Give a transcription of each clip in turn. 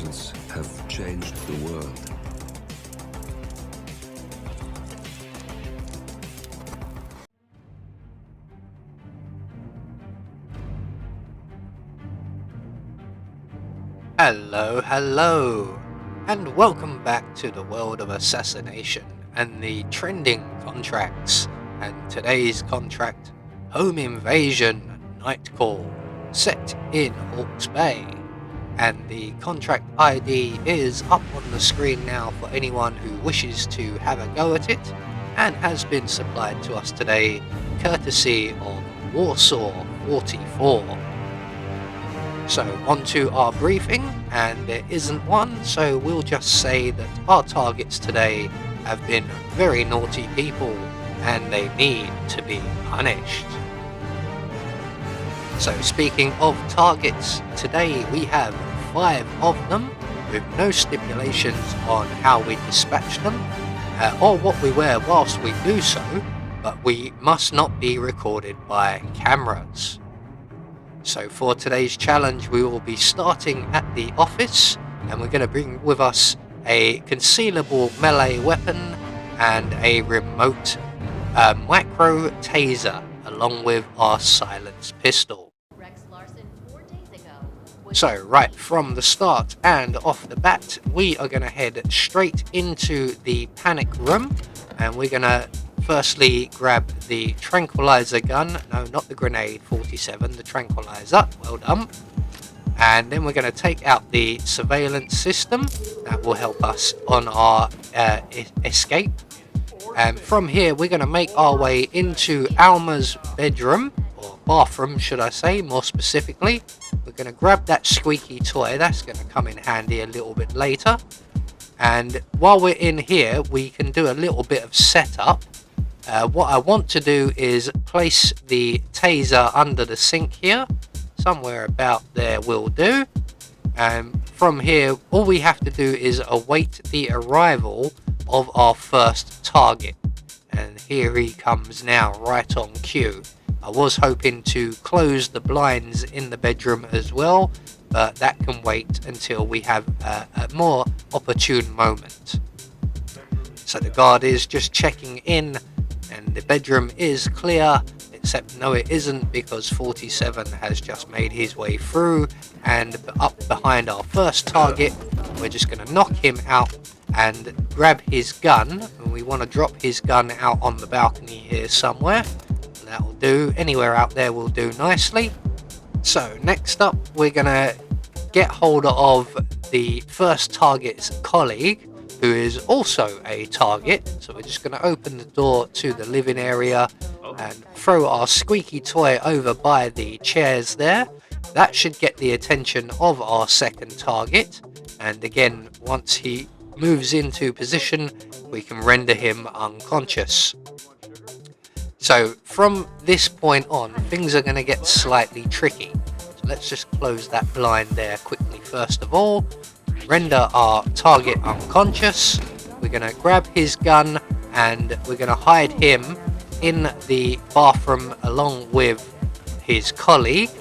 words have changed the world. Hello, and welcome back to the world of assassination and the trending contracts. And today's contract, Home Invasion Night Call, set in Hawke's Bay. And the contract ID is up on the screen now for anyone who wishes to have a go at it, and has been supplied to us today courtesy of Warsaw 44. So on to our briefing, and there isn't one, so we'll just say that our targets today have been very naughty people and they need to be punished. So speaking of targets, today we have 5 of them with no stipulations on how we dispatch them or what we wear whilst we do so, but we must not be recorded by cameras. So for today's challenge, we will be starting at the office, and we're going to bring with us a concealable melee weapon and a remote micro taser, along with our silenced pistol. So right from the start and off the bat, we are going to head straight into the panic room, and we're going to firstly grab the tranquilizer gun, no, not the grenade 47, the tranquilizer, well done. And then we're going to take out the surveillance system, that will help us on our escape. And from here we're going to make our way into Alma's bedroom, or bathroom should I say more specifically. We're going to grab that squeaky toy, that's going to come in handy a little bit later. And while we're in here we can do a little bit of setup. What I want to do is place the taser under the sink here, somewhere about there will do. And from here, all we have to do is await the arrival of our first target. And here he comes now, right on cue. I was hoping to close the blinds in the bedroom as well, but that can wait until we have a more opportune moment. So the guard is just checking in, and the bedroom is clear, except no it isn't, because 47 has just made his way through and up behind our first target. We're just going to knock him out and grab his gun, and we want to drop his gun out on the balcony here somewhere. That'll do, anywhere out there will do nicely. So next up we're going to get hold of the first target's colleague, who is also a target. So we're just going to open the door to the living area and throw our squeaky toy over by the chairs there. That should get the attention of our second target, and again, once he moves into position we can render him unconscious. So from this point on things are going to get slightly tricky. So let's just close that blind there quickly first of all. Render our target unconscious. We're going to grab his gun and we're going to hide him in the bathroom along with his colleague.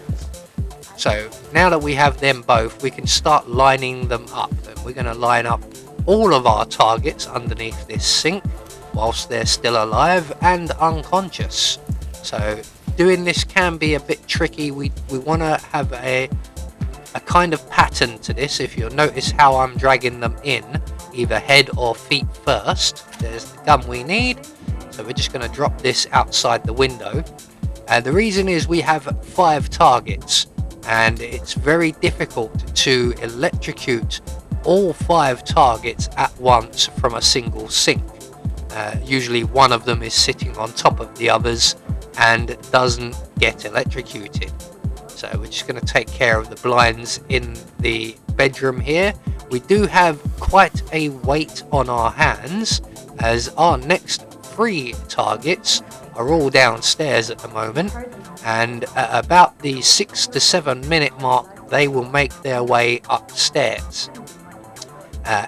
So now that we have them both, we can start lining them up, and we're going to line up all of our targets underneath this sink whilst they're still alive and unconscious. So doing this can be a bit tricky. We want to have a kind of pattern to this. If you'll notice how I'm dragging them in, either head or feet first. There's the gun we need, so we're just going to drop this outside the window. And the reason is we have 5 targets, and it's very difficult to electrocute all 5 targets at once from a single sink. Usually one of them is sitting on top of the others and doesn't get electrocuted. So we're just going to take care of the blinds in the bedroom here. We do have quite a weight on our hands, as our next 3 targets are all downstairs at the moment, and at about the 6 to 7 minute mark they will make their way upstairs.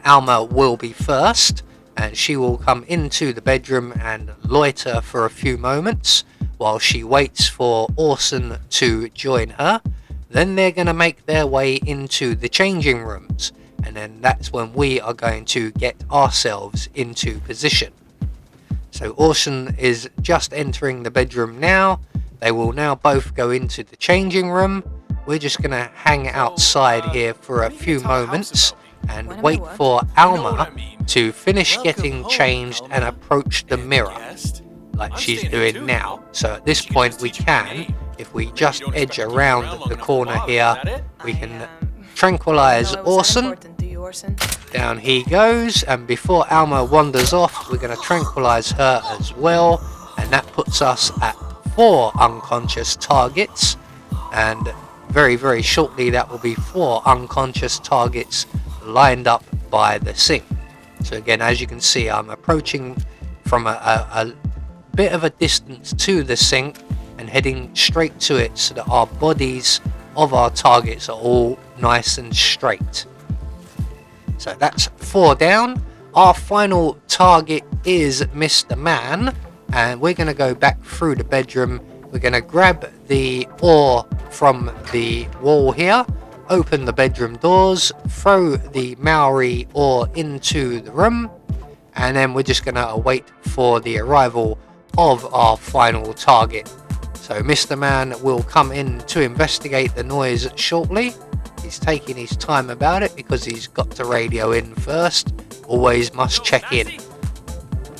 Alma will be first, and she will come into the bedroom and loiter for a few moments while she waits for Orson to join her. Then they're going to make their way into the changing rooms, and then that's when we are going to get ourselves into position. So Orson is just entering the bedroom now. They will now both go into the changing room. We're just going to hang outside here for a few moments and wait for Alma to finish getting changed and approach the mirror like she's doing now. So at this point we can, if we just edge around the corner here, we can tranquilize Orson. Down he goes, and before Alma wanders off, we're going to tranquilize her as well, and that puts us at 4 unconscious targets, and very shortly that will be 4 unconscious targets lined up by the sink. So again, as you can see, I'm approaching from a bit of a distance to the sink and heading straight to it so that our bodies of our targets are all nice and straight. So that's 4 down. Our final target is Mr. Man, and we're going to go back through the bedroom. We're going to grab the ore from the wall here, open the bedroom doors, throw the Maori ore into the room, and then we're just going to await for the arrival of our final target. So Mr. Man will come in to investigate the noise shortly. He's taking his time about it because he's got to radio in first. Always must check in.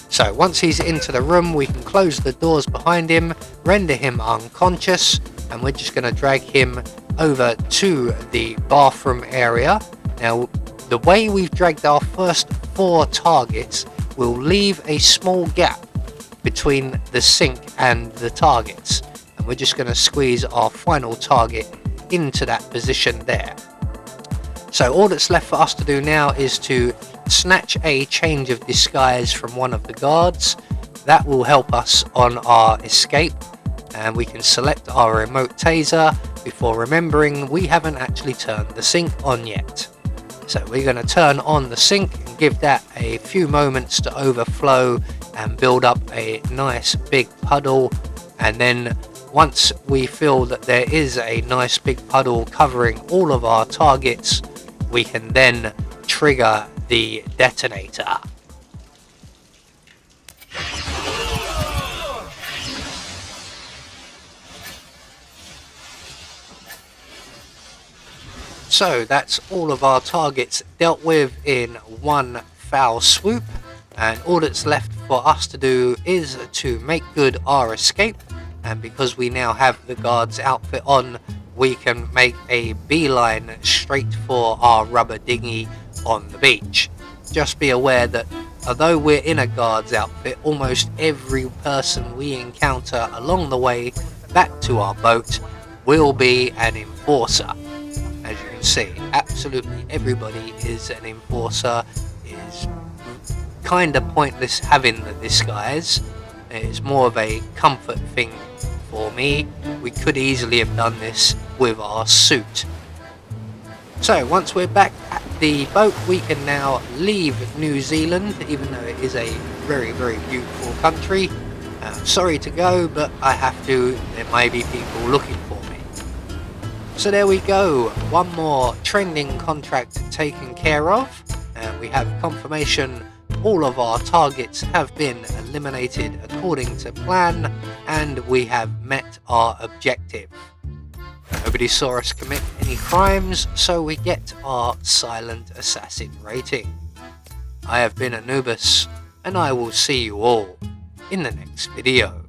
So once he's into the room, we can close the doors behind him, render him unconscious, and we're just going to drag him over to the bathroom area. Now, the way we've dragged our first 4 targets will leave a small gap between the sink and the targets, and we're just going to squeeze our final target into that position there. So all that's left for us to do now is to snatch a change of disguise from one of the guards. That will help us on our escape, and we can select our remote taser before remembering we haven't actually turned the sink on yet. So we're going to turn on the sink and give that a few moments to overflow and build up a nice big puddle, and then once we feel that there is a nice big puddle covering all of our targets, we can then trigger the detonator. So that's all of our targets dealt with in one foul swoop, and all that's left for us to do is to make good our escape. And because we now have the guard's outfit on, we can make a beeline straight for our rubber dinghy on the beach. Just be aware that although we're in a guard's outfit, almost every person we encounter along the way back to our boat will be an enforcer. As you can see, absolutely everybody is an enforcer. It's kind of pointless having the disguise. It's more of a comfort thing for me. We could easily have done this with our suit. So once we're back at the boat, we can now leave New Zealand, even though it is a very beautiful country. Sorry to go, but I have to. There may be people looking for me. So there we go, one more trending contract taken care of, and we have confirmation all of our targets have been eliminated according to plan, and we have met our objective. Nobody saw us commit any crimes, so we get our silent assassin rating. I have been Anubis, and I will see you all in the next video.